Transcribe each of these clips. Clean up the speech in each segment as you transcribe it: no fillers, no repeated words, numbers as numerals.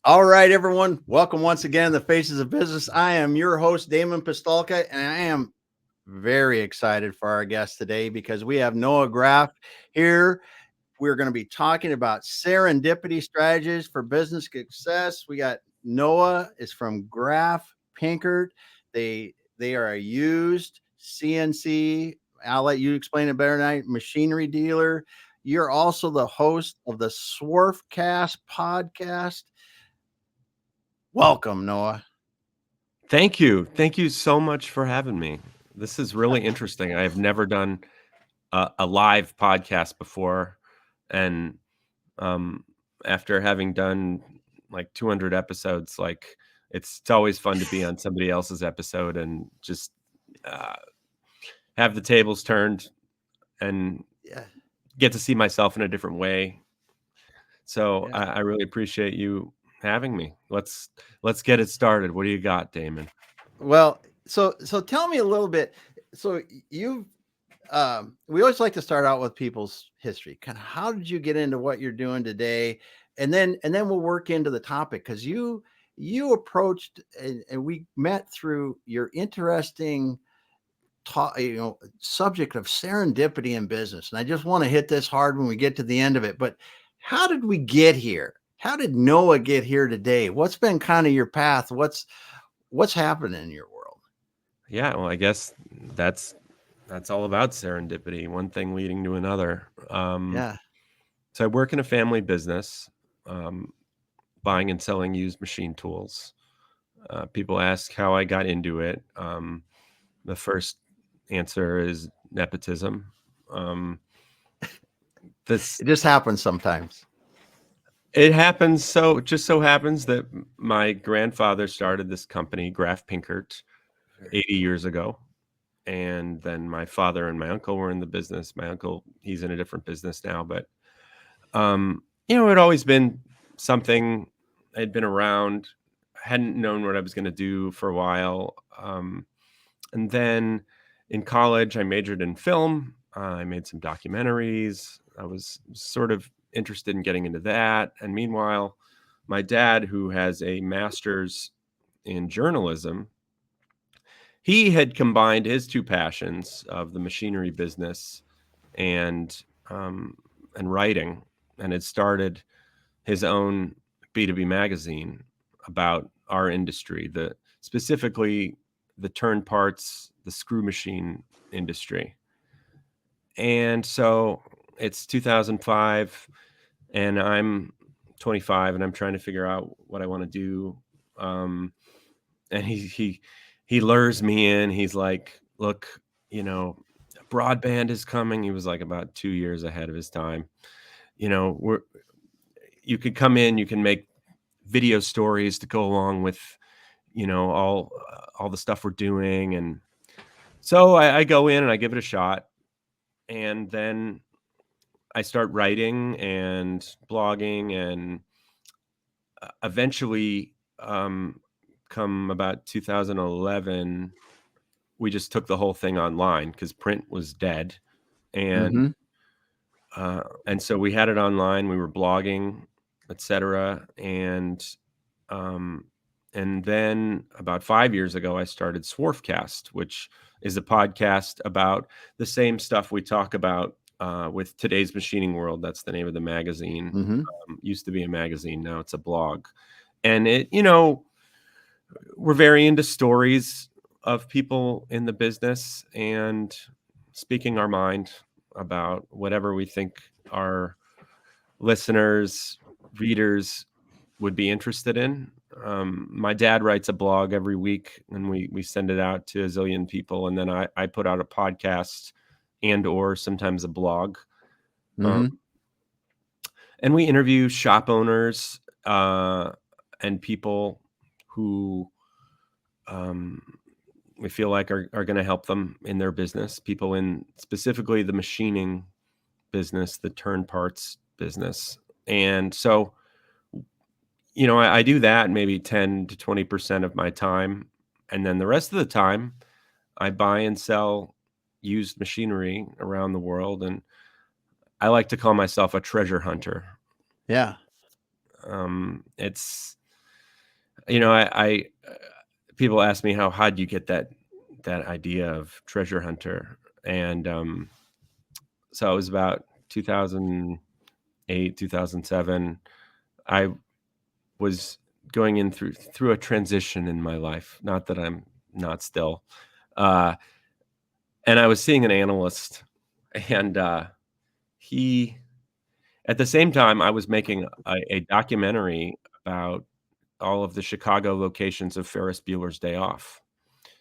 All right, everyone. Welcome once again to the Faces of Business. I am your host, Damon Pistolka, and I am very excited for our guest today because we have Noah Graff here. We're going to be talking about serendipity strategies for business success. We got Noah is from Graff Pinkert. They are a used CNC. I'll let you explain it better than I. Machinery dealer. You're also the host of the Swarfcast podcast. Welcome, Noah. Thank you. Thank you so much for having me. This is really interesting. I have never done a live podcast before. And um, after having done like 200 episodes, it's always fun to be on somebody else's episode and just uh, have the tables turned and Yeah, get to see myself in a different way. So yeah. I really appreciate you having me. Let's get it started. What do you got, Damon? Well, so tell me a little bit. So you, we always like to start out with people's history. Kind of, how did you get into what you're doing today, and then we'll work into the topic because you approached and we met through your interesting subject of serendipity in business. And I just want to hit this hard when we get to the end of it. But how did we get here? How did Noah get here today? What's been kind of your path? What's happening in your world? Yeah, well, I guess that's that's all about serendipity, one thing leading to another. Yeah. So I work in a family business, um, buying and selling used machine tools. People ask how I got into it. The first answer is nepotism. Um, this It just happens sometimes. it happens so it just so happens that my grandfather started this company, Graff Pinkert, Very 80 years ago. And then my father and my uncle were in the business. My uncle, he's in a different business now, but it always been something. I'd been around, hadn't known what I was going to do for a while. And then in college, I majored in film. I made some documentaries. I was sort of interested in getting into that. And meanwhile, my dad, who has a master's in journalism, he had combined his two passions of the machinery business and um, and writing, and had started his own B2B magazine about our industry, the specifically the turn parts, the screw machine industry. And so it's 2005, and I'm 25, and I'm trying to figure out what I want to do. Um, and he lures me in. He's like, "Look, you know, broadband is coming." He was like about 2 years ahead of his time. We're you could come in, you can make video stories to go along with all the stuff we're doing. And so I go in and I give it a shot, and then I start writing and blogging, and eventually, come about 2011, we just took the whole thing online because print was dead. and Mm-hmm. and so we had it online. We were blogging, etc. Um, and then about 5 years ago, I started Swarfcast, which is a podcast about the same stuff we talk about with Today's Machining World. That's the name of the magazine. Mm-hmm. Used to be a magazine, now it's a blog. And we're very into stories of people in the business and speaking our mind about whatever we think our listeners, readers would be interested in. My dad writes a blog every week, and we send it out to a zillion people, and then I put out a podcast and or sometimes a blog. Um, Mm-hmm. and we interview shop owners and people who um, we feel like are going to help them in their business, people in specifically the machining business, the turn parts business. And so, I do that maybe 10 to 20% of my time. And then the rest of the time, I buy and sell used machinery around the world. And I like to call myself a treasure hunter. Yeah. It's I people ask me how'd you get that idea of treasure hunter, and so it was about 2008, 2007. I was going in through a transition in my life. Not that I'm not still, uh, and I was seeing an analyst, and he, at the same time, I was making a documentary about all of the Chicago locations of Ferris Bueller's Day Off.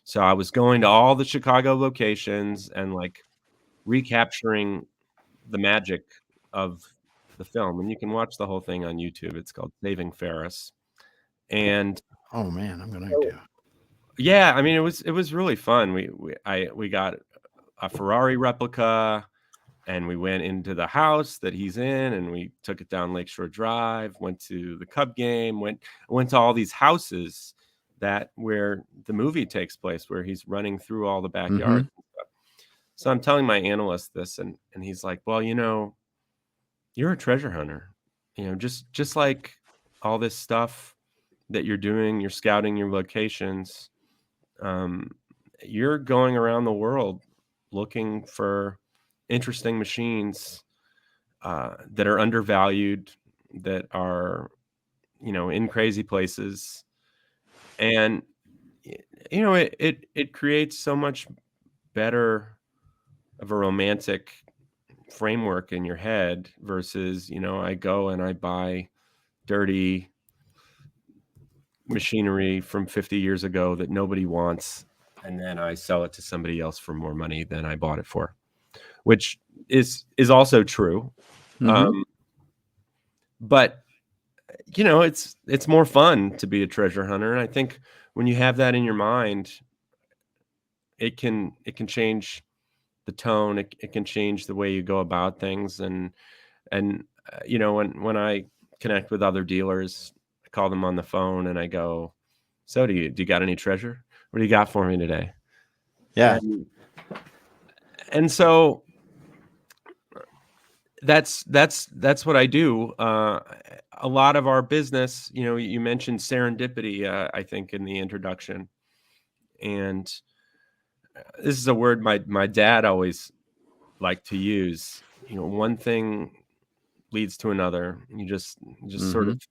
So I was going to all the Chicago locations and like recapturing the magic of the film. And you can watch the whole thing on YouTube. It's called Saving Ferris. And Oh man, I'm going so, to. yeah, I mean, it was really fun. We got a Ferrari replica, and we went into the house that he's in, and we took it down Lakeshore Drive, went to the Cub game, went to all these houses where the movie takes place, where he's running through all the backyards and stuff. So I'm telling my analyst this, and he's like, well, you're a treasure hunter, just like all this stuff that you're doing, you're scouting your locations. You're going around the world looking for interesting machines that are undervalued, that are, in crazy places. And, it creates so much better of a romantic framework in your head versus, I go and I buy dirty machinery from 50 years ago that nobody wants, and then I sell it to somebody else for more money than I bought it for, which is also true. But it's more fun to be a treasure hunter, and I think when you have that in your mind, it can change the tone. It can change the way you go about things, and when I connect with other dealers, I call them on the phone and I go, so do you got any treasure? What do you got for me today? Yeah. And so that's what I do. A lot of our business, you mentioned serendipity, I think, in the introduction, and this is a word my dad always liked to use. One thing leads to another. You just sort of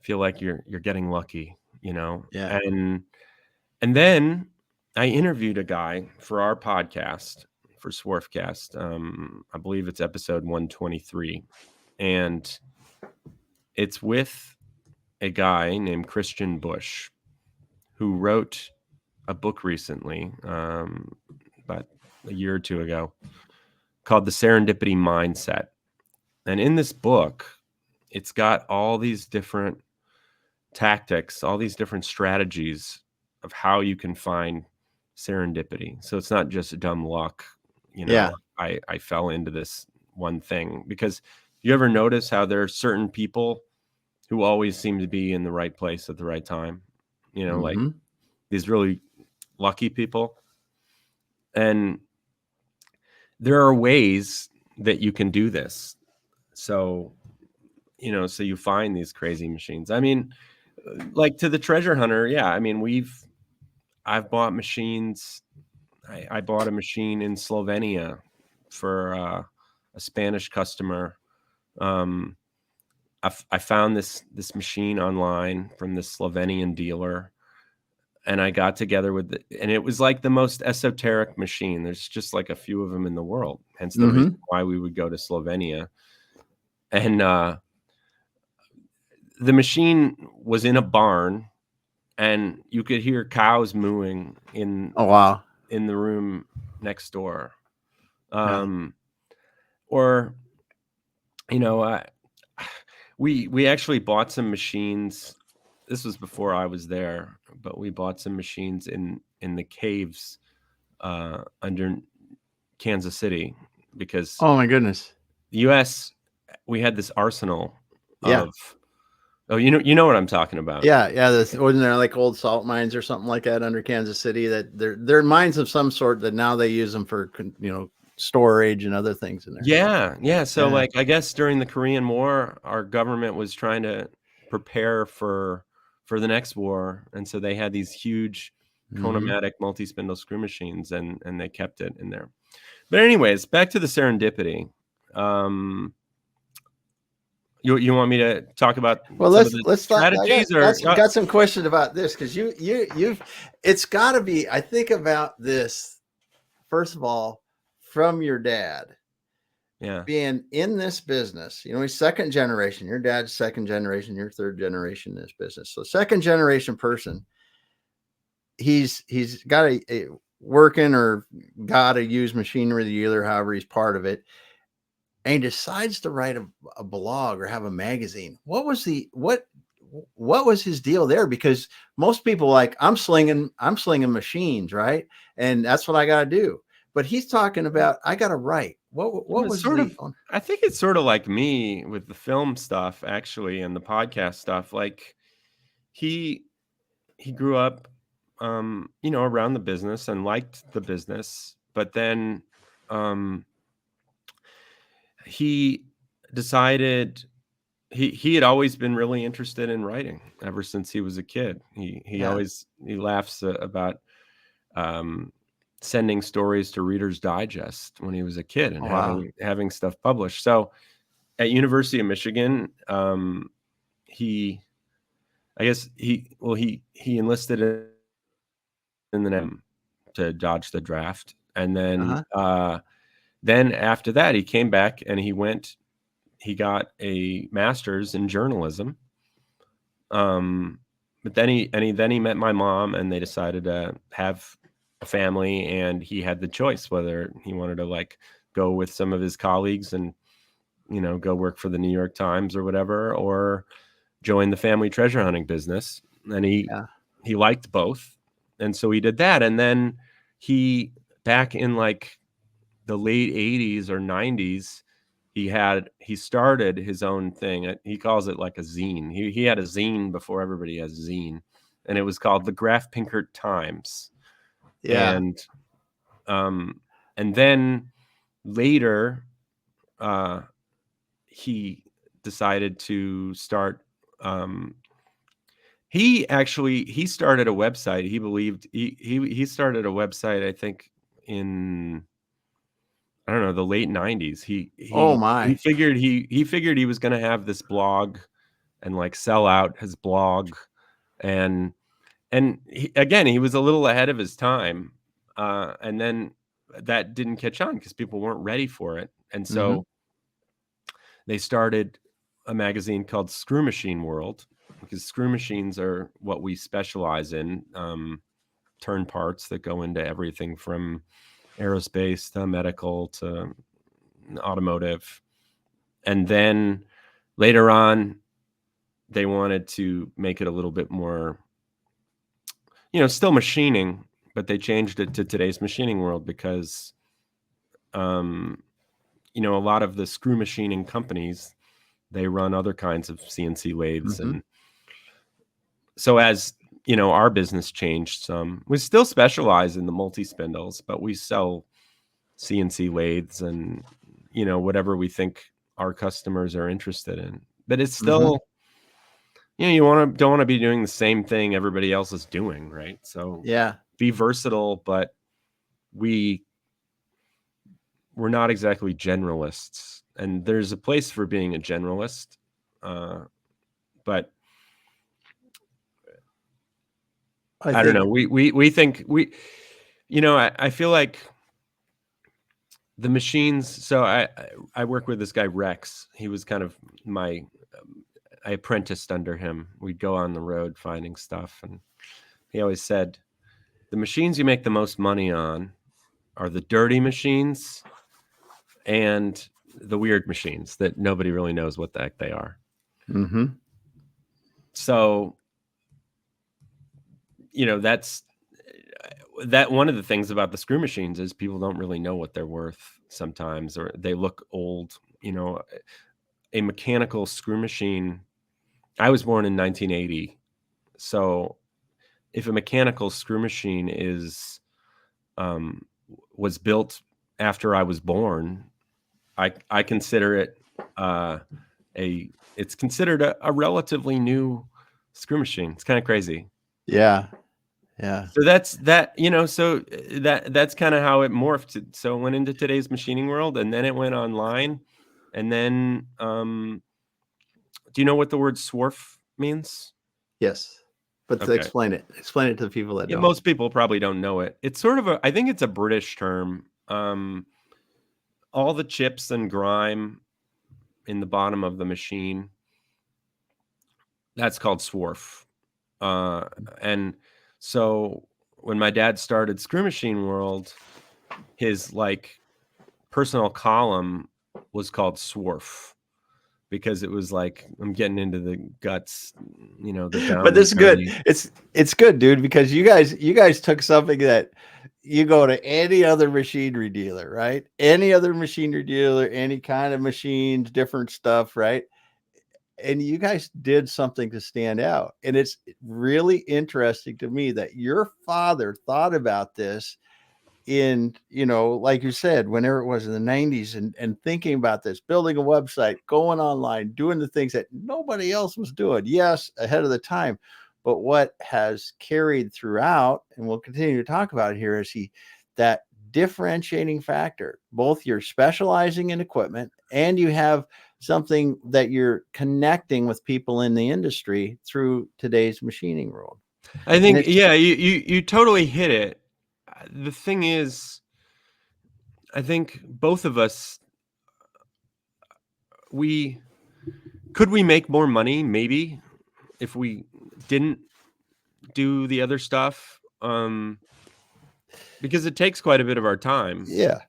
feel like you're getting lucky, Yeah. and then I interviewed a guy for our podcast, for Swarfcast. I believe it's episode 123, and it's with a guy named Christian Bush, who wrote a book recently, about a year or two ago, called The Serendipity Mindset. And in this book, it's got all these different tactics, all these different strategies of how you can find serendipity. So it's not just dumb luck. Yeah. I fell into this one thing, because you ever notice how there are certain people who always seem to be in the right place at the right time, like these really lucky people. And there are ways that you can do this. So, so you find these crazy machines. I mean, like to the treasure hunter. Yeah. I mean, I've bought machines. I bought a machine in Slovenia for a Spanish customer. I found this machine online from this Slovenian dealer, and I got together with it, and it was like the most esoteric machine. There's just like a few of them in the world, hence the reason why we would go to Slovenia. And the machine was in a barn, and you could hear cows mooing in Oh wow. in the room next door. Yeah. Or we actually bought some machines. This was before I was there, but we bought some machines in the caves under Kansas City, because Oh my goodness. the U.S., we had this arsenal Yeah. of, oh, you know what I'm talking about. Yeah. This wasn't there like old salt mines or something like that under Kansas City, that they're mines of some sort that now they use them for storage and other things in there. Yeah. So like, I guess during the Korean War, our government was trying to prepare for for the next war, and so they had these huge Konomatic multi-spindle screw machines, and they kept it in there. But anyways, back to the Serendipity. You want me to talk about Well, some of the let's talk. strategies, or Got some questions about this, because you've it's got to be. I think about this first of all from your dad. Yeah. Being in this business, he's second generation. Your dad's second generation. You're third generation in this business. So second generation person. He's got a working or got to use machinery of the year, however he's part of it, and he decides to write a blog or have a magazine. What was his deal there? Because most people I'm slinging machines, right? And that's what I got to do. But he's talking about, I got to write. What was sort of? I think it's sort of like me with the film stuff, actually, and the podcast stuff. Like he grew up, around the business and liked the business, but then he decided he had always been really interested in writing ever since he was a kid. He laughs about sending stories to Reader's Digest when he was a kid and having stuff published. So at University of Michigan, he enlisted in the Navy to dodge the draft, and then after that he came back and he got a master's in journalism. But then he met my mom, and they decided to have a family, and he had the choice whether he wanted to go with some of his colleagues and go work for the New York Times or whatever, or join the family treasure hunting business. And he liked both, and so he did that. And then he, back in the late 80s or 90s, he started his own thing. He calls it a zine. He had a zine before everybody has a zine, and it was called the Graff Pinkert Times. Yeah. And then later, he decided to start. He started a website. He believed he started a website, I think, in, I don't know, the late 90s. He figured he was going to have this blog and sell out his blog, and he was a little ahead of his time, and then that didn't catch on because people weren't ready for it, and so they started a magazine called Screw Machine World, because screw machines are what we specialize in, turn parts that go into everything from aerospace to medical to automotive. And then later on, they wanted to make it a little bit more, still machining, but they changed it to today's machining world because, a lot of the screw machining companies, they run other kinds of CNC lathes. And so as, our business changed some, we still specialize in the multi-spindles, but we sell CNC lathes and, whatever we think our customers are interested in. But it's still, you don't want to be doing the same thing everybody else is doing, right? So be versatile, but we're not exactly generalists, and there's a place for being a generalist, but I don't know. We think I feel like the machines. So I work with this guy Rex. He was kind of I apprenticed under him. We'd go on the road finding stuff, and he always said, the machines you make the most money on are the dirty machines and the weird machines that nobody really knows what the heck they are. So, that's one of the things about the screw machines is people don't really know what they're worth sometimes, or they look old. A mechanical screw machine. I was born in 1980. So if a mechanical screw machine was built after I was born, I consider it it's considered a relatively new screw machine. It's kind of crazy. Yeah. Yeah. So that's that, so that's kind of how it morphed. So it went into today's machining world, and then it went online. And then do you know what the word swarf means? Yes. But to Okay. explain it to the people that Yeah, don't. most people probably don't know it. It's sort of I think it's a British term. All the chips and grime in the bottom of the machine, that's called swarf. And so when my dad started Screw Machine World, his like personal column was called Swarf, because it was like, I'm getting into the guts, the But downy this is good. downy. It's good, dude, because you guys took something that you go to any other machinery dealer, right? Any other machinery dealer, any kind of machines, different stuff, right? And you guys did something to stand out. And it's really interesting to me that your father thought about this in, like you said, whenever it was in the 90s, and thinking about this, building a website, going online, doing the things that nobody else was doing. Yes, ahead of the time. But what has carried throughout, and we'll continue to talk about it here, is that differentiating factor. Both you're specializing in equipment, and you have something that you're connecting with people in the industry through today's machining world. I think, yeah, you totally hit it. The thing is, I think both of us, could we make more money? Maybe, if we didn't do the other stuff, because it takes quite a bit of our time. Yeah.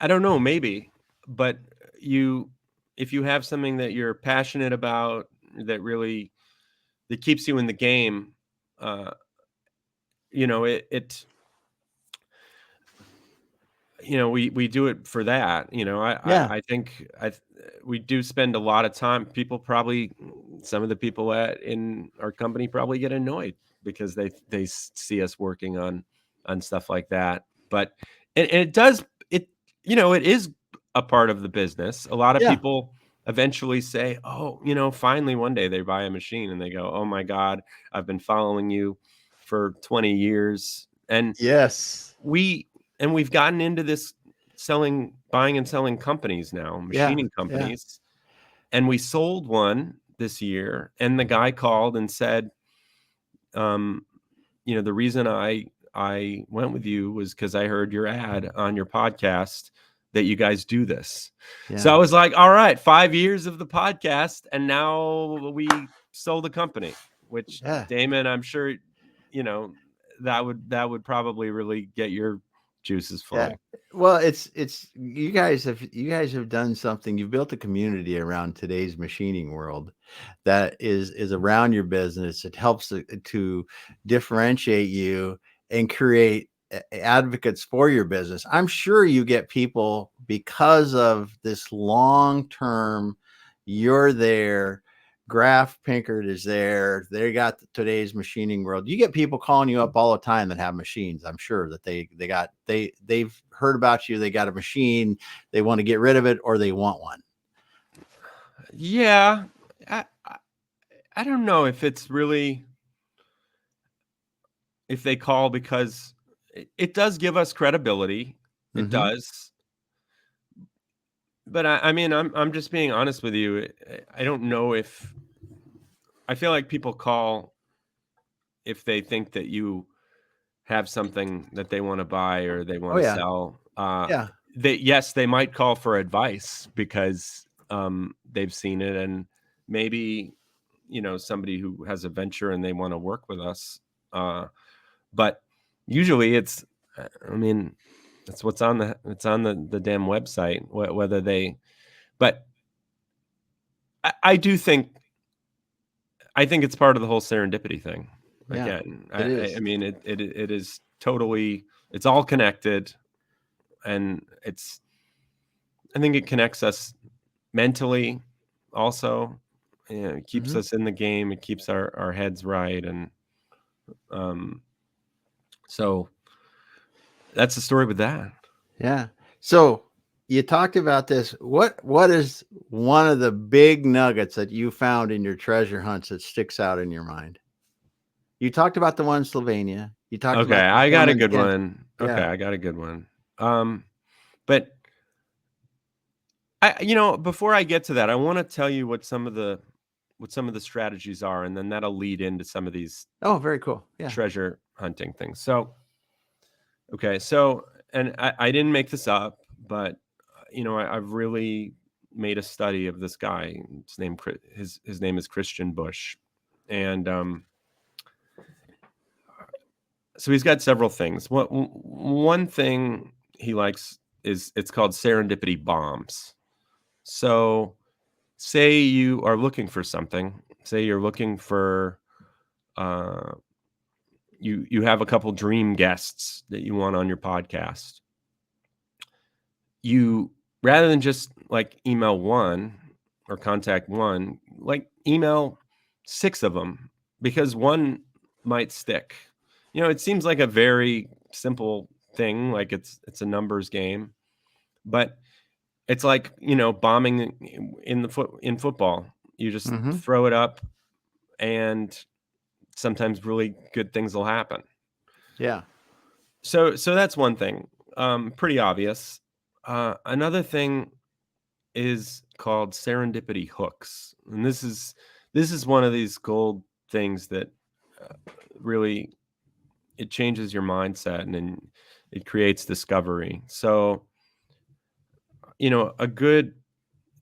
I don't know, maybe, but if you have something that you're passionate about, that keeps you in the game, it we do it for that. I think we do spend a lot of time. Some of the people in our company probably get annoyed because they see us working on stuff like that. But it does it it is a part of the business. A lot of people eventually say, oh, finally one day they buy a machine and they go, oh my God, I've been following you for 20 years. And Yes. we've gotten into this buying and selling companies now, machining companies. And we sold one this year, and the guy called and said, the reason I went with you was because I heard your ad on your podcast that you guys do this. So I was like, all right, 5 years of the podcast, and now we sold the company, which Damon, I'm sure, that would probably really get your juices flowing. Well, it's you guys have done something. You've built a community around today's machining world that is around your business. It helps to differentiate you and create advocates for your business. I'm sure you get people because of this long-term, you're there. Graff Pinkert is there. They got today's machining world. You get people calling you up all the time that have machines. I'm sure that they've heard about you. They got a machine. They want to get rid of it, or they want one. Yeah. I don't know if it's really, if they call, because it does give us credibility. It does. But I mean, I'm just being honest with you. I don't know if, I feel like people call if they think that you have something that they want to buy or they want to sell. They might call for advice because they've seen it, and maybe somebody who has a venture and they want to work with us. But usually it's, I mean, that's what's on the damn website. Whether they, but I do think, it's part of the whole serendipity thing. Again, I mean, it is totally, it's all connected, and I think it connects us mentally also. It keeps us in the game. It keeps our heads right. And so that's the story with that. Yeah. So you talked about this. What is one of the big nuggets that you found in your treasure hunts that sticks out in your mind? You talked about the one in Slovenia. You talked Okay, about the I got a Germans good against. one. Okay, Yeah. I got a good one. But before I get to that, I want to tell you what some of the strategies are, and then that'll lead into some of these Oh, very cool. Yeah. treasure hunting things. So, okay, so and I didn't make this up, but I've really made a study of this guy. His name is Christian Bush, and so he's got several things. One thing he likes is it's called serendipity bombs. So, say you are looking for something. Say you're looking for uh, you have a couple dream guests that you want on your podcast. You rather than just like email one or contact one, like email 6 of them because one might stick. It seems like a very simple thing, like it's a numbers game, but it's like, bombing in football. You just Mm-hmm. throw it up and sometimes really good things will happen. Yeah. So that's one thing. Pretty obvious. Another thing is called serendipity hooks, and this is one of these gold things that really it changes your mindset and then it creates discovery. So a good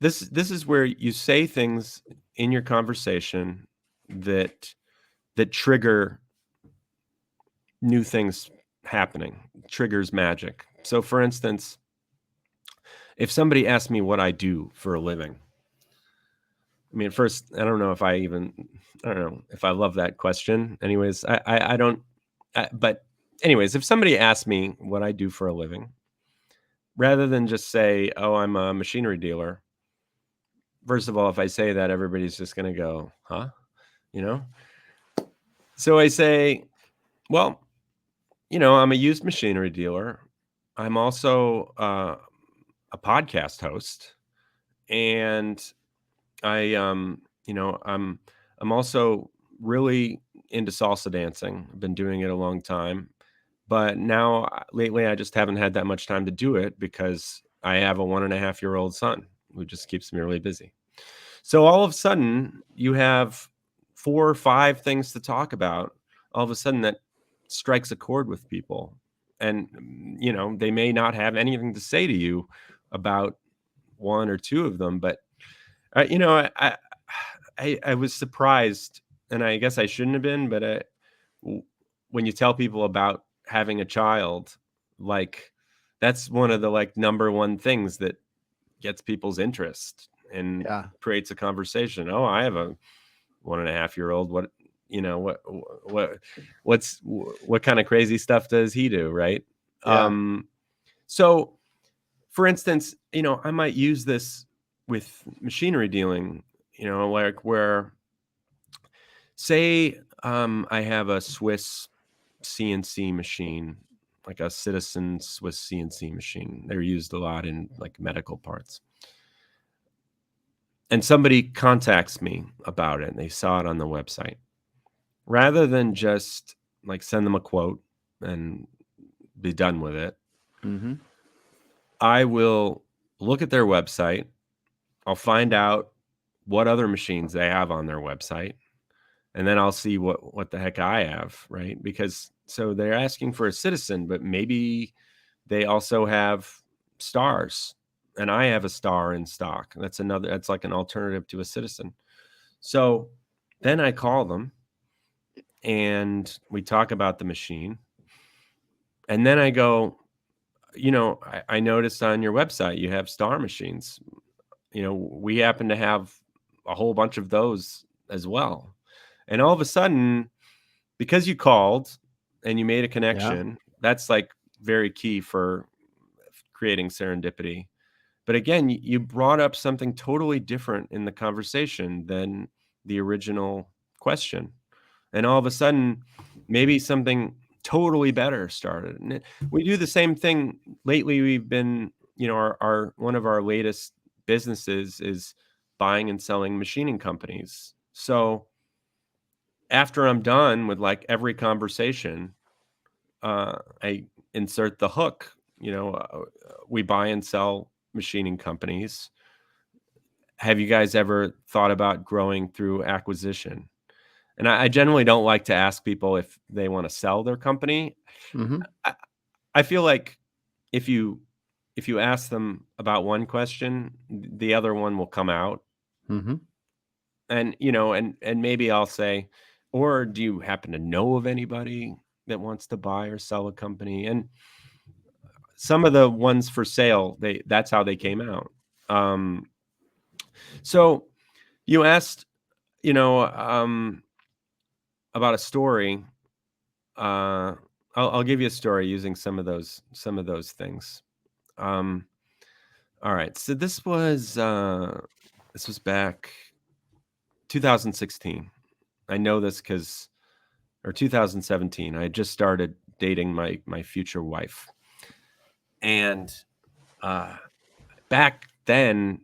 this is where you say things in your conversation that trigger new things happening, triggers magic. So for instance, if somebody asks me what I do for a living, I mean, first, I don't know if I don't know if I love that question. Anyways, I don't, but anyways, if somebody asks me what I do for a living, rather than just say, oh, I'm a machinery dealer, first of all, if I say that, everybody's just going to go, huh? You know? So I say, well, I'm a used machinery dealer. I'm also a podcast host, and I'm also really into salsa dancing. I've been doing it a long time, but now lately I just haven't had that much time to do it because I have a 1.5-year-old son who just keeps me really busy. So all of a sudden you have 4 or 5 things to talk about. All of a sudden that strikes a chord with people, and they may not have anything to say to you about 1 or 2 of them, but I was surprised, and I guess I shouldn't have been, but when you tell people about having a child, like that's one of the like number one things that gets people's interest and Yeah. creates a conversation. Oh, I have a 1.5-year-old. What kind of crazy stuff does he do? Right. Yeah. So for instance, I might use this with machinery dealing, like where, say, I have a Swiss CNC machine, like a Citizen Swiss CNC machine. They're used a lot in like medical parts. And somebody contacts me about it and they saw it on the website. Rather than just like send them a quote and be done with it, Mm-hmm. I will look at their website. I'll find out what other machines they have on their website, and then I'll see what the heck I have, right? Because so they're asking for a Citizen, but maybe they also have stars, and I have a star in stock. That's like an alternative to a Citizen. So then I call them and we talk about the machine. And then I go, I noticed on your website you have star machines. We happen to have a whole bunch of those as well. And all of a sudden, because you called and you made a Yeah. connection, that's like very key for creating serendipity. But again, you brought up something totally different in the conversation than the original question. And all of a sudden, maybe something totally better started. And we do the same thing lately. We've been our one of our latest businesses is buying and selling machining companies. So after I'm done with like every conversation, I insert the hook. We buy and sell machining companies. Have you guys ever thought about growing through acquisition? And I generally don't like to ask people if they want to sell their company. Mm-hmm. I feel like if you ask them about one question, the other one will come out. Mm-hmm. And and maybe I'll say, or do you happen to know of anybody that wants to buy or sell a company? And some of the ones for sale, that's how they came out. So you asked, about a story. I'll give you a story using some of those things. All right. So this was back 2016. I know this or 2017. I had just started dating my future wife, and back then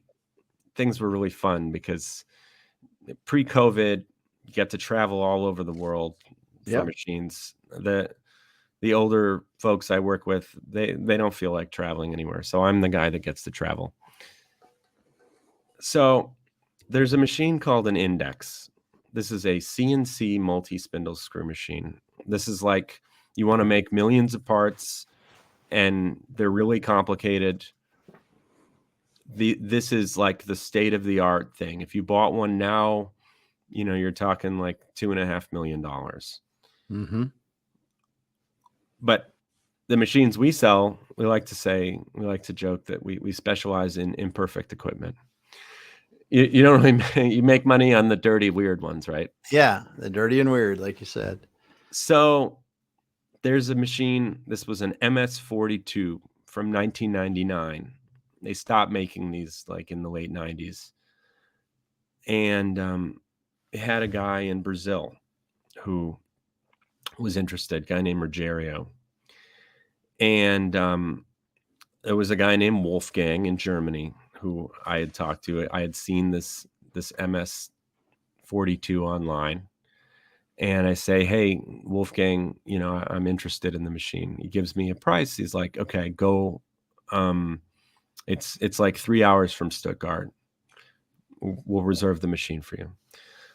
things were really fun because pre-COVID, you get to travel all over the world for Yep. machines. The older folks I work with, they don't feel like traveling anywhere. So I'm the guy that gets to travel. So there's a machine called an index. This is a CNC multi-spindle screw machine. This is like you want to make millions of parts and they're really complicated. This is like the state of the art thing. If you bought one now, you're talking like $2.5 million. Mm-hmm. But the machines we sell, we like to joke that we specialize in imperfect equipment. You don't really you make money on the dirty, weird ones, right? Yeah, the dirty and weird, like you said. So there's a machine. This was an MS-42 from 1999. They stopped making these like in the late 90s. And it had a guy in Brazil who was interested, a guy named Rogerio. And there was a guy named Wolfgang in Germany who I had talked to. I had seen this MS-42 online. And I say, hey, Wolfgang, I'm interested in the machine. He gives me a price. He's like, okay, go. It's like 3 hours from Stuttgart. We'll reserve the machine for you.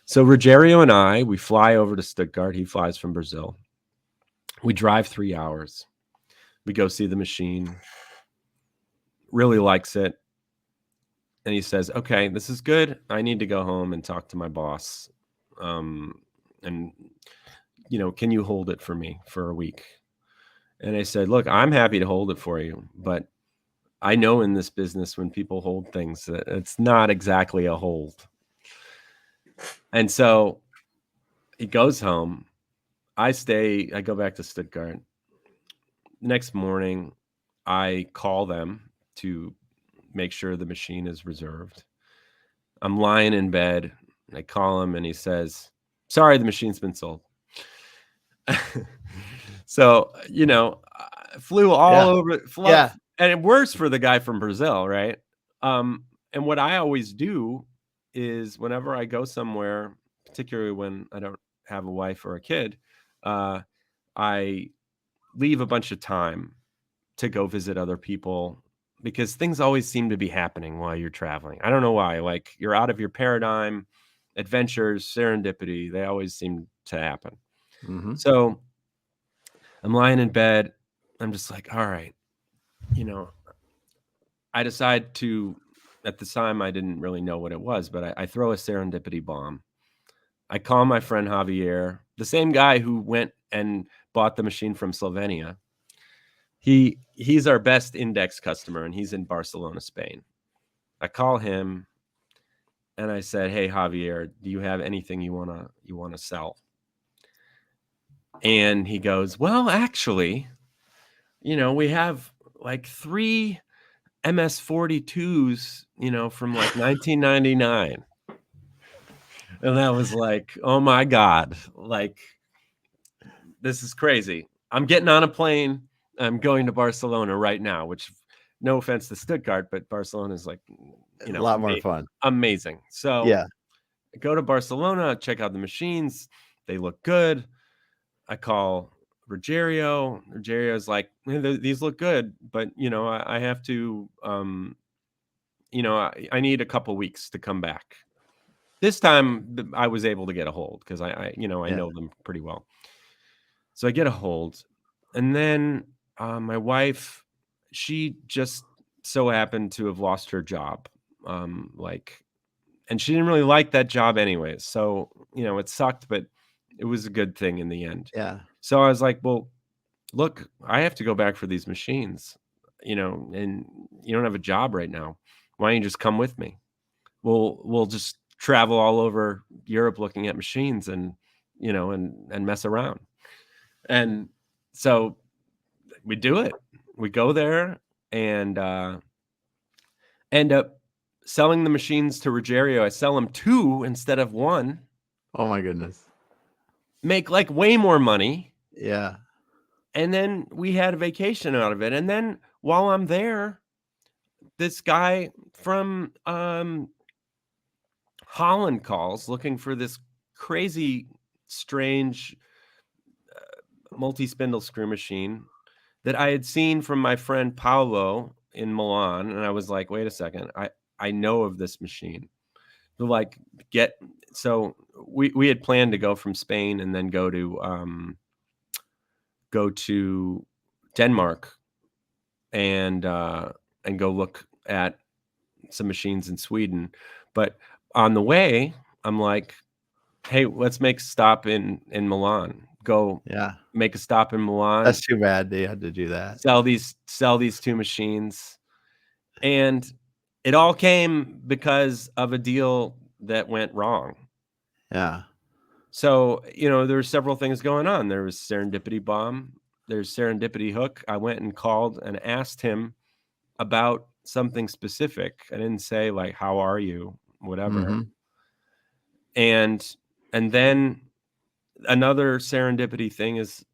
So Rogerio and we fly over to Stuttgart. He flies from Brazil. We drive 3 hours. We go see the machine. Really likes it. And he says, okay, this is good. I need to go home and talk to my boss. And can you hold it for me for a week? And I said, look, I'm happy to hold it for you, but I know in this business when people hold things, that it's not exactly a hold. And so he goes home. I go back to Stuttgart. Next morning, I call them to make sure the machine is reserved. I'm lying in bed. I call him and he says, sorry, the machine's been sold. So, flew all over. Yeah. And it works for the guy from Brazil, right? And what I always do is whenever I go somewhere, particularly when I don't have a wife or a kid, I leave a bunch of time to go visit other people because things always seem to be happening while you're traveling. I don't know why. Like you're out of your paradigm, adventures, serendipity, they always seem to happen. Mm-hmm. So I'm lying in bed. I'm just like, all right, I decide to, at the time, I didn't really know what it was, but I throw a serendipity bomb. I call my friend Javier, the same guy who went and bought the machine from Slovenia. He's our best index customer, and he's in Barcelona, Spain. I call him, and I said, hey, Javier, do you have anything you wanna sell? And he goes, well, actually, we have like 3 MS-42s, from like 1999. And that was like, oh my God, like, this is crazy. I'm getting on a plane. I'm going to Barcelona right now, which no offense to Stuttgart, but Barcelona is like, A lot more fun. amazing. So Yeah. go to Barcelona, check out the machines. They look good. I call Rogerio. Rogerio's like, these look good, but I have to, I need a couple weeks to come back. This time I was able to get a hold because I know them pretty well. So I get a hold, and then my wife, she just so happened to have lost her job. And she didn't really like that job anyways. So, it sucked, but it was a good thing in the end. Yeah. So I was like, well, look, I have to go back for these machines, and you don't have a job right now. Why don't you just come with me? We'll just travel all over Europe looking at machines and, and mess around. And so we do it. We go there and end up selling the machines to Rogerio. I sell them 2 instead of 1. Oh my goodness. Make like way more money. Yeah. And then we had a vacation out of it. And then while I'm there, this guy from Holland calls looking for this crazy, strange multi-spindle screw machine that I had seen from my friend Paolo in Milan. And I was like, wait a second, I know of this machine. Like, so we had planned to go from Spain and then go to Denmark and go look at some machines in Sweden. But on the way, I'm like, hey, let's make a stop in Milan. Go make a stop in Milan. That's too bad they had to do that. Sell these 2 machines. And it all came because of a deal that went wrong. Yeah. So, there were several things going on. There was Serendipity Bomb. There's Serendipity Hook. I went and called and asked him about something specific. I didn't say like, how are you? Whatever. Mm-hmm. And then another serendipity thing is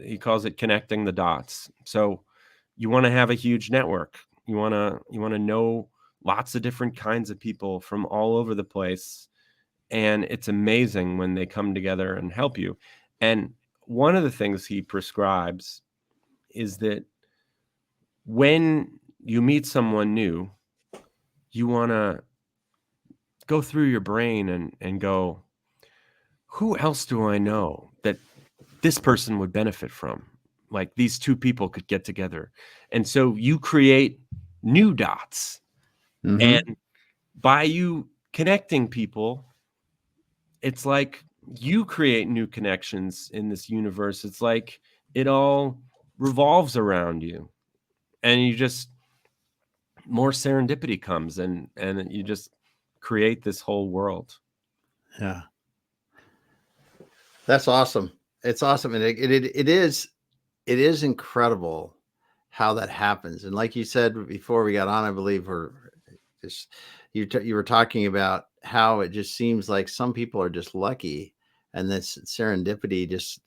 he calls it connecting the dots. So you want to have a huge network. You want to know lots of different kinds of people from all over the place. And it's amazing when they come together and help you. And one of the things he prescribes is that when you meet someone new, you want to go through your brain and go, who else do I know that this person would benefit from? Like these 2 people could get together. And so you create new dots. Mm-hmm. And by you connecting people, it's like you create new connections in this universe. It's like it all revolves around you. And you just, more serendipity comes and you just create this whole world. Yeah. That's awesome. It's awesome. And it is incredible how that happens. And like you said before we got on, I believe, you were talking about how it just seems like some people are just lucky and this serendipity just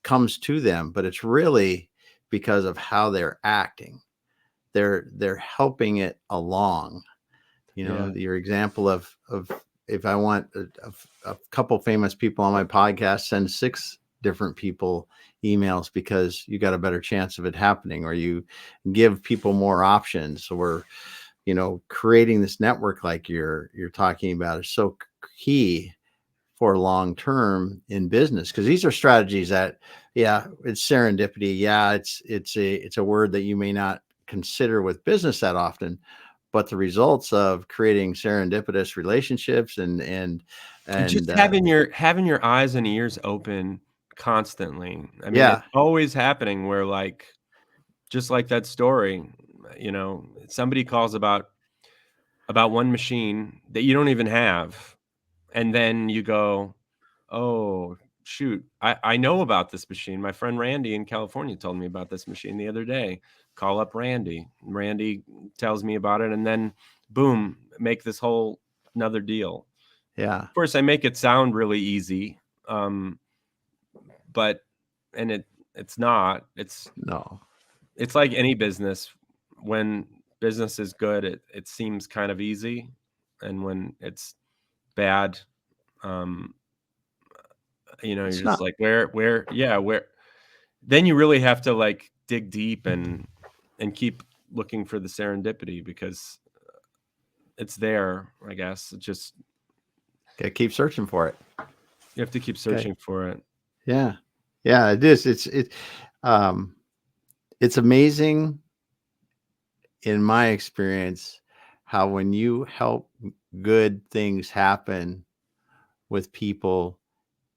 comes to them, but it's really because of how they're acting. They're helping it along. Your example of if I want a couple famous people on my podcast, send 6 different people emails because you got a better chance of it happening, or you give people more options, or creating this network like you're talking about is so key for long term in business, because these are strategies that it's serendipity. It's a word that you may not consider with business that often, but the results of creating serendipitous relationships and just having your eyes and ears open constantly. I mean, it's always happening where, like, just like that story, somebody calls about one machine that you don't even have. And then you go, oh, shoot, I know about this machine. My friend Randy in California told me about this machine the other day. Call up Randy. Randy tells me about it. And then, boom, make this whole another deal. Yeah. Of course, I make it sound really easy. But it's not. It's like any business when business is good, it seems kind of easy, and when it's bad, um, you're It's just not. like, where. Then you really have to like dig deep and keep looking for the serendipity, because it's there, I guess. It just, Gotta keep searching for it. you have to keep Okay. searching for it. Yeah. Yeah, it is. Um it's amazing in my experience how when you help good things happen with people,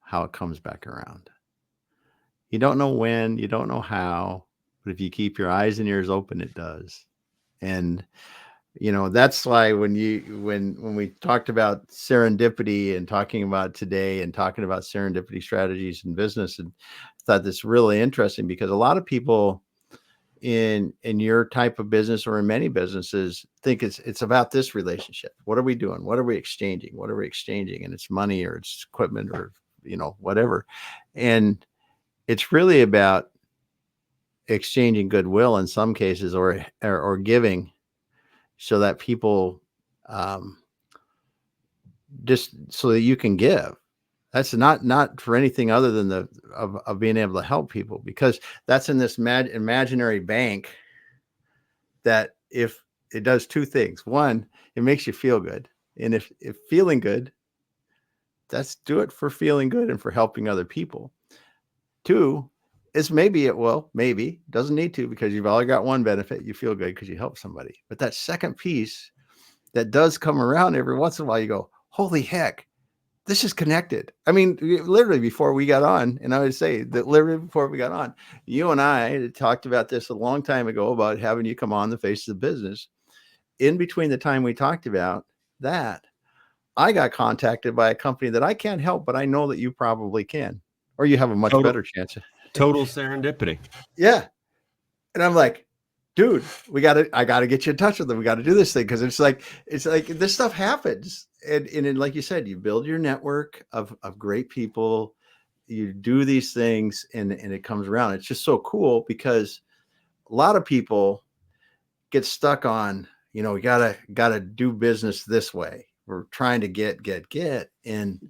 how it comes back around. You don't know when, you don't know how, but if you keep your eyes and ears open, it does. And that's why when we talked about serendipity and talking about today and talking about serendipity strategies in business, and I thought this really interesting because a lot of people in your type of business or in many businesses think it's about this relationship. What are we doing? What are we exchanging? What are we exchanging? And it's money or it's equipment or whatever. And it's really about exchanging goodwill in some cases, or giving, so that people, um, just so that you can give. That's not for anything other than of being able to help people, because that's in this imaginary bank that if it does two things. One, it makes you feel good. And if feeling good, let's do it for feeling good and for helping other people. Two, is maybe it will, maybe doesn't need to, because you've already got one benefit. You feel good because you help somebody. But that second piece that does come around every once in a while, you go, holy heck, this is connected. I mean, literally before we got on, and I would say that literally before we got on, you and I talked about this a long time ago about having you come on the Faces of Business. In between the time we talked about that, I got contacted by a company that I can't help, but I know that you probably can, or you have a much Total better chance. total serendipity. Yeah. And I'm like, dude, I gotta get you in touch with them. We got to do this thing. Cause it's like this stuff happens. And like you said, you build your network of great people, you do these things, and it comes around. It's just so cool because a lot of people get stuck on, we gotta do business this way. We're trying to get, and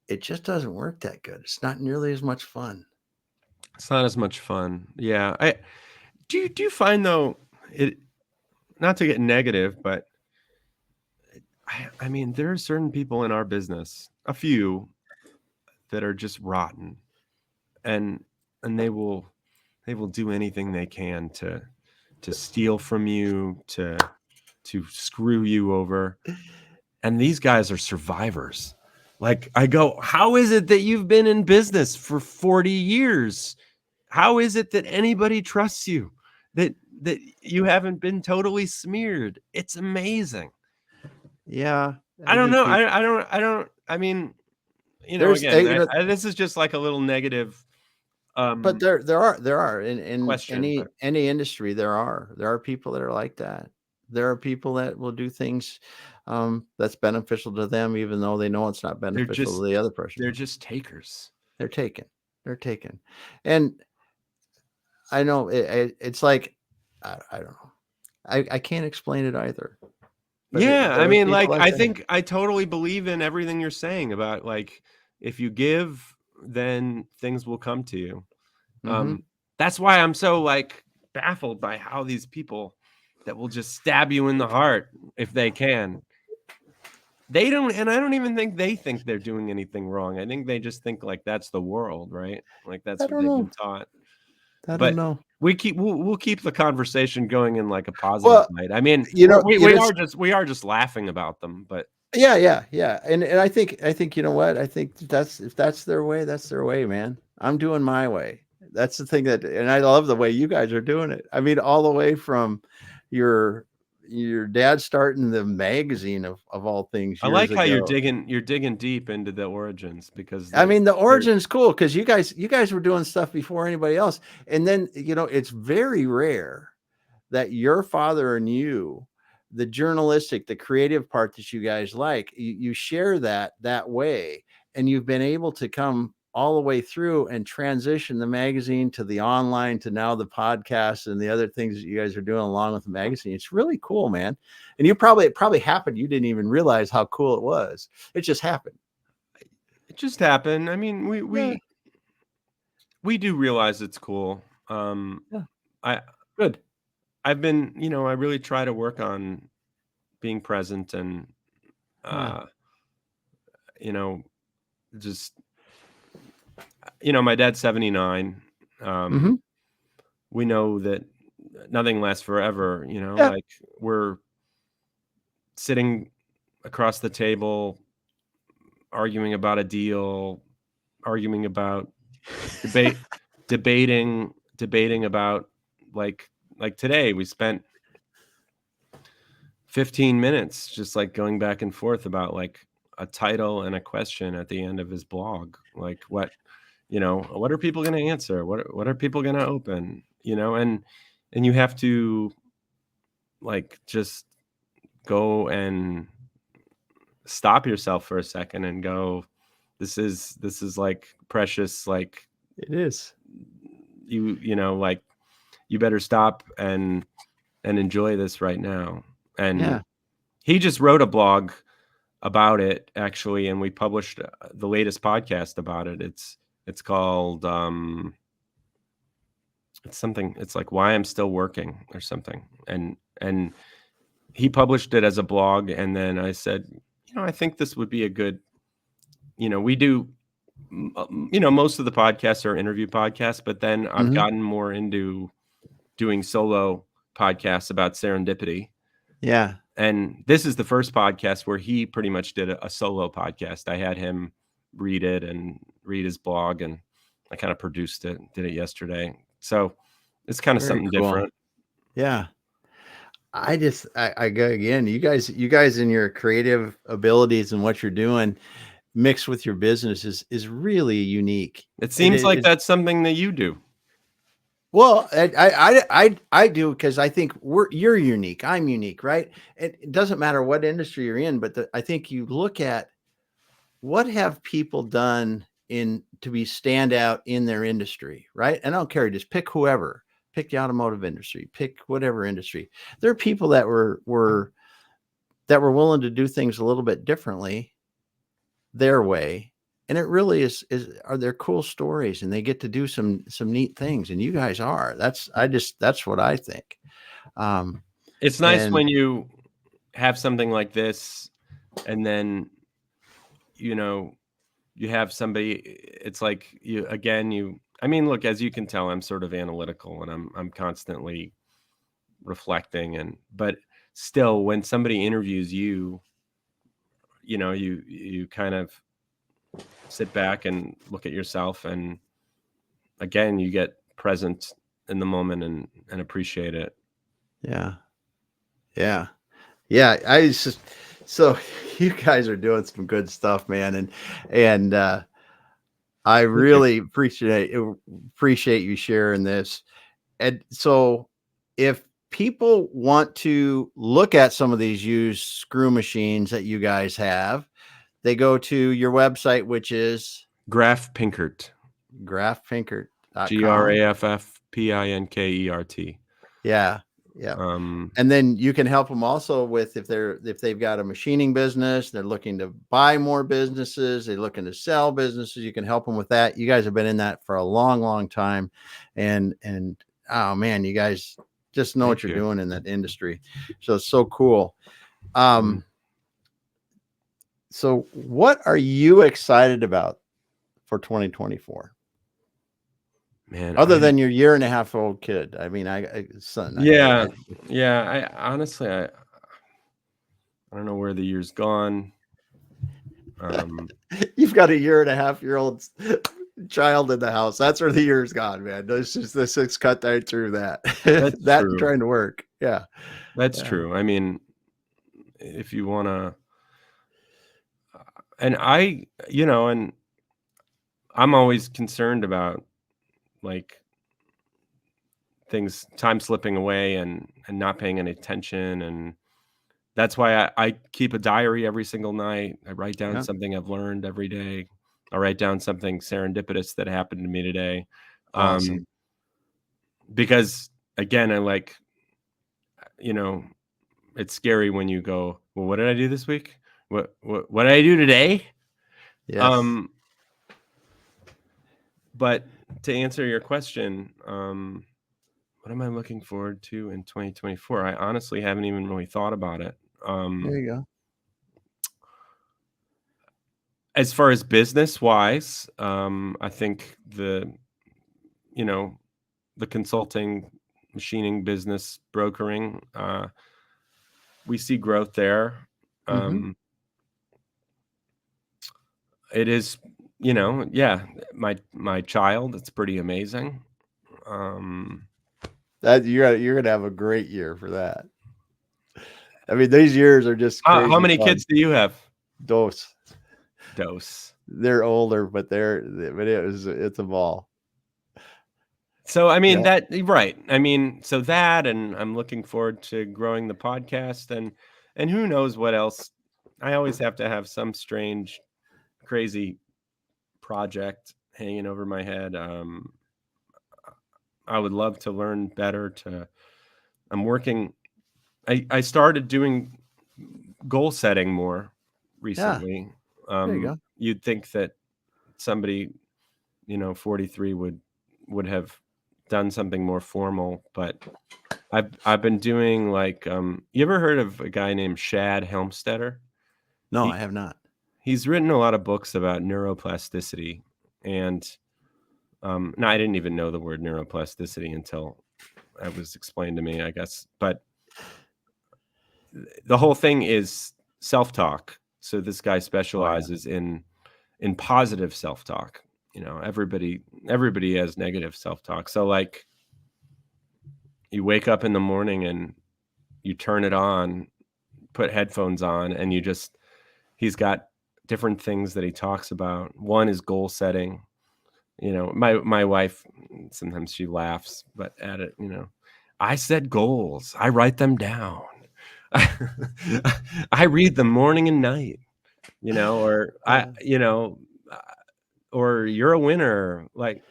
it just doesn't work that good. It's not nearly as much fun. It's not as much fun. Yeah. I do you find though, it, not to get negative, but I mean, there are certain people in our business, a few, that are just rotten, and they will do anything they can to steal from you, to screw you over. And these guys are survivors. Like, I go, how is it that you've been in business for 40 years? How is it that anybody trusts you? That you haven't been totally smeared? It's amazing. Yeah. I I don't think know. people, I mean, there's, again, this is just like a little negative but um there are in question, but any industry, there are people that are like that. There are people that will do things, that's beneficial to them, even though they know it's not they're beneficial just to the other person. they're just takers. They're taken. They're taken. And I know it's like, I don't know. I can't explain it either. But Yeah, I there are mean, people like, like I that. think I totally believe in everything you're saying about, like, if you give, then things will come to you. Mm-hmm. That's why I'm so, like, baffled by how these people that will just stab you in the heart if they can. They don't, and I don't even think they think they're doing anything wrong. I think they just think like that's the world, right? Like I that's what don't they've know. been taught. I don't But know. we'll keep the conversation going in like a positive Well, light. I mean, it's we are just laughing about them, but yeah. And I think I think that's, if that's their way, that's their way, man. I'm doing my way. That's the thing and I love the way you guys are doing it. I mean, all the way from your your dad starting the magazine of all things I years like how ago. you're digging deep into the origins, because I mean, the they're origin's cool because you guys were doing stuff before anybody else. And then, it's very rare that your father and you, the journalistic, the creative part that you guys like, you share that way, and you've been able to come all the way through and transition the magazine to the online to now the podcast and the other things that you guys are doing along with the magazine. It's really cool, man. And it probably happened. You didn't even realize how cool it was. It just happened. It just happened. I mean, Yeah. we do realize it's cool. Yeah. I Good. I've been, I really try to work on being present and Yeah. just my dad's 79. Mm-hmm. We know that nothing lasts forever, Yeah. like we're sitting across the table arguing about a deal, arguing about debating about like today we spent 15 minutes just like going back and forth about like a title and a question at the end of his blog. Like what are people going to answer? What are people going to open? And you have to like just go and stop yourself for a second and go, this is like precious, like It is. like you better stop and enjoy this right now. And Yeah. he just wrote a blog about it actually, and we published the latest podcast about it. It's called it's like Why I'm Still Working or something. And he published it as a blog, and then I said, I think this would be a good, we do, most of the podcasts are interview podcasts, but then I've gotten more into doing solo podcasts about serendipity. Yeah. And this is the first podcast where he pretty much did a solo podcast. I had him read it and read his blog, and I kind of produced it, did it yesterday. So it's kind of Very something cool. different. Yeah. I go again. You guys in your creative abilities and what you're doing mixed with your business is really unique. It seems like that's something that you do. Well, I do, because I think you're unique. I'm unique, right? It doesn't matter what industry you're in, but I think you look at what have people done to be standout in their industry, right? And I don't care, just pick whoever. Pick the automotive industry, pick whatever industry. There are people that were willing to do things a little bit differently their way. And it really are there cool stories, and they get to do some neat things. And you guys are, that's what I think. It's nice when you have something like this, and then, you have somebody, it's like I mean, look, as you can tell, I'm sort of analytical, and I'm constantly reflecting, but still when somebody interviews you, you kind of sit back and look at yourself, and again, you get present in the moment and appreciate it. Yeah. So you guys are doing some good stuff, man. And I really appreciate you sharing this. And so if people want to look at some of these used screw machines that you guys have, they go to your website, which is Graff Pinkert. graffpinkert.com. GraffPinkert. Yeah. And then you can help them also with if they've got a machining business, they're looking to buy more businesses, they're looking to sell businesses, you can help them with that. You guys have been in that for a long, long time. And oh man, you guys just know what you're doing in that industry. So it's so cool. So what are you excited about for 2024? Man, other than your 1.5-year-old kid. I mean, son. I honestly, I don't know where the year's gone. You've got a 1.5-year-old child in the house. That's where the year's gone, man. Let's cut right through that. That's true. Trying to work. Yeah, that's true. I mean, if you want to, and and I'm always concerned about like time slipping away and not paying any attention. And that's why I keep a diary every single night. I write down something I've learned every day. I'll write down something serendipitous that happened to me today. Awesome. Because again, I like, you know, it's scary when you go, well, what did I do this week? What did I do today? Yes. But to answer your question, what am I looking forward to in 2024? I honestly haven't even really thought about it. There you go. As far as business wise, I think the consulting, machining business, brokering, we see growth there. Mm-hmm. It is, yeah, my child, it's pretty amazing. That you're gonna have a great year for that. I mean, these years are just How crazy many fun. kids do you have? Dose. Dose. They're older, but it's a ball. So, I mean, Yeah. right. I mean, so that, and I'm looking forward to growing the podcast, and who knows what else. I always have to have some strange, crazy project hanging over my head. I would love to learn better I'm working. I started doing goal setting more Yeah. recently. There you go. You'd think that somebody, 43 would have done something more formal, but I've been doing like, you ever heard of a guy named Shad Helmstetter? No, I He have not. he's written a lot of books about neuroplasticity, and now I didn't even know the word neuroplasticity until it was explained to me, I guess. But the whole thing is self-talk. So this guy Oh yeah. specializes in positive self-talk. Everybody has negative self-talk. So like, you wake up in the morning and you turn it on, put headphones on, and he's got different things that he talks about. One is goal setting. My wife, sometimes she laughs, but at it, I set goals. I write them down. I read them morning and night, or Yeah. uh, or you're a winner. Like,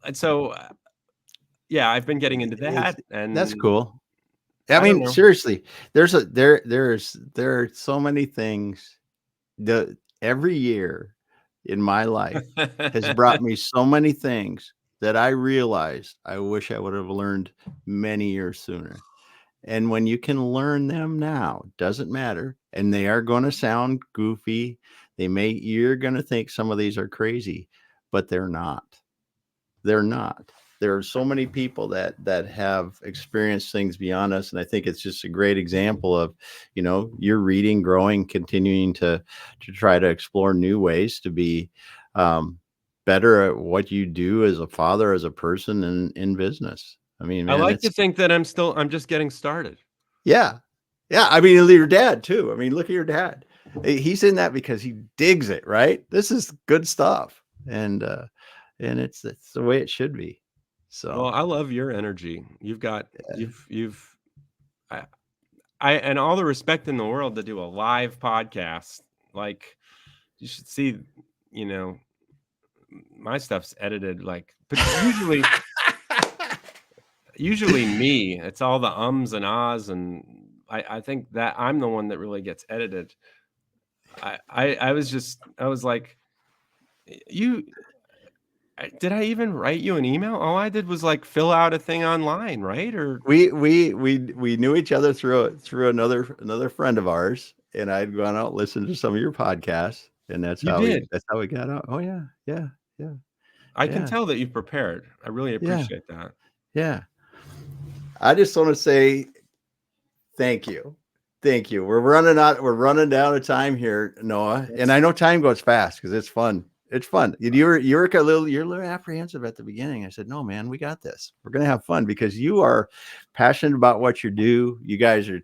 and so, yeah, I've been getting into It's that, that's and cool. I I don't mean, know. seriously, there are so many things. Every year in my life has brought me so many things that I realized I wish I would have learned many years sooner. And when you can learn them now, doesn't matter. And they are going to sound goofy. You're going to think some of these are crazy, but they're not. They're not. There are so many people that have experienced things beyond us, and I think it's just a great example of, you're reading, growing, continuing to try to explore new ways to be better at what you do as a father, as a person, in business. I mean, I man, like to it's think that I'm just getting started. yeah, yeah. I mean, your dad too. I mean, look at your dad. He's in that because he digs it, right? This is good stuff, and it's the way it should be. Well, So I love your energy. You've I, and all the respect in the world to do a live podcast. Like, you should see, you know, my stuff's edited like, but usually me. It's all the ums and ahs, and I think that I'm the one that really gets edited. I was like, you did I even write you an email? All I did was like fill out a thing online, right? Or we knew each other through another friend of ours, and I'd gone out and listened to some of your podcasts, and you did. that's how we got out. Oh yeah, yeah, yeah, I can yeah, tell that you've prepared. I really yeah, appreciate that. yeah. I just want to say thank you. Thank you. We're running down of time here, Noah. And I know time goes fast because it's fun. It's fun. You're you're a little apprehensive at the beginning. I said, no, man, we got this. We're gonna have fun because you are passionate about what you do. You guys are,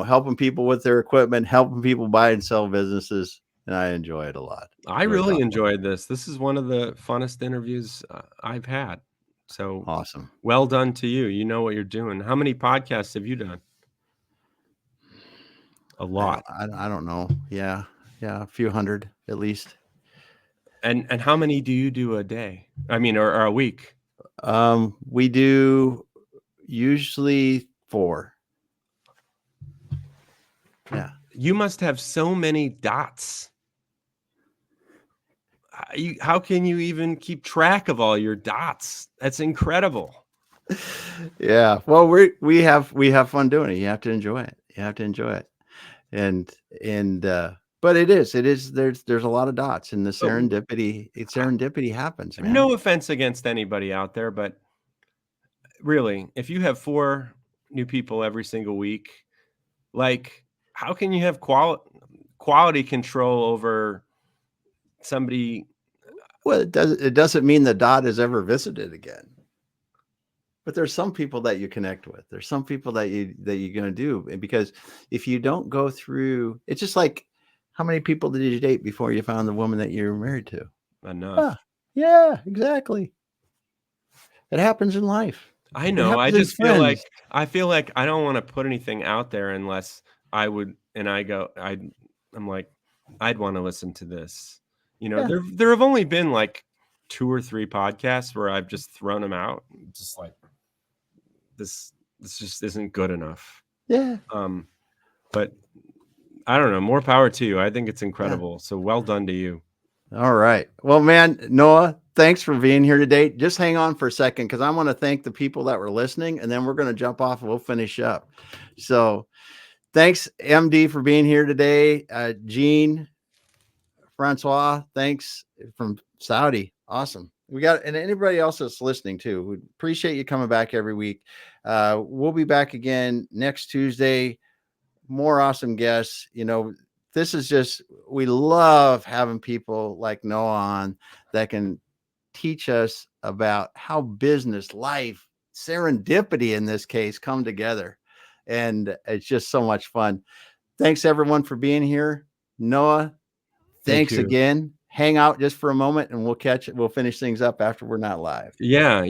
helping people with their equipment, helping people buy and sell businesses. And I enjoy it a lot. I Really really talk about it. enjoyed this. This is one of the funnest interviews I've had. So Awesome. well done to you. You know what you're doing. How many podcasts have you done? A lot. I don't know. Yeah. Yeah, a few hundred at least. And how many do you do a day? I mean, or a week? We do usually 4. Yeah. You must have so many dots. How can you even keep track of all your dots? That's incredible. Yeah. Well, we have fun doing it. You have to enjoy it. You have to enjoy it. And but it is there's a lot of dots in the serendipity. Serendipity happens, man. No offense against anybody out there, but really, if you have 4 new people every single week, like, how can you have quality control over somebody? Well, it doesn't mean the dot is ever visited again. But there's some people that you connect with. There's some people that you're going to do, because if you don't go through, it's just like, how many people did you date before you found the woman that you're married to? Enough. Yeah, exactly. It happens in life. I know. I just feel like I don't want to put anything out there unless I would, and I'm like, I'd want to listen to this. You know, there have only been like 2 or 3 podcasts where I've just thrown them out, just like, this just isn't good enough. Yeah. But I don't know. More power to you. I think it's incredible. Yeah. So well done to you. All right. Well, man, Noah, thanks for being here today. Just hang on for a second, because I want to thank the people that were listening, and then we're going to jump off and we'll finish up. So thanks, MD, for being here today. Gene, Francois, thanks from Saudi. Awesome. We got, and anybody else that's listening too, we appreciate you coming back every week. We'll be back again next Tuesday. More awesome guests. You know, this is just, we love having people like Noah on that can teach us about how business, life, serendipity in this case, come together. And it's just so much fun. Thanks everyone for being here. Noah, thanks again. Hang out just for a moment and we'll finish things up after we're not live. Yeah.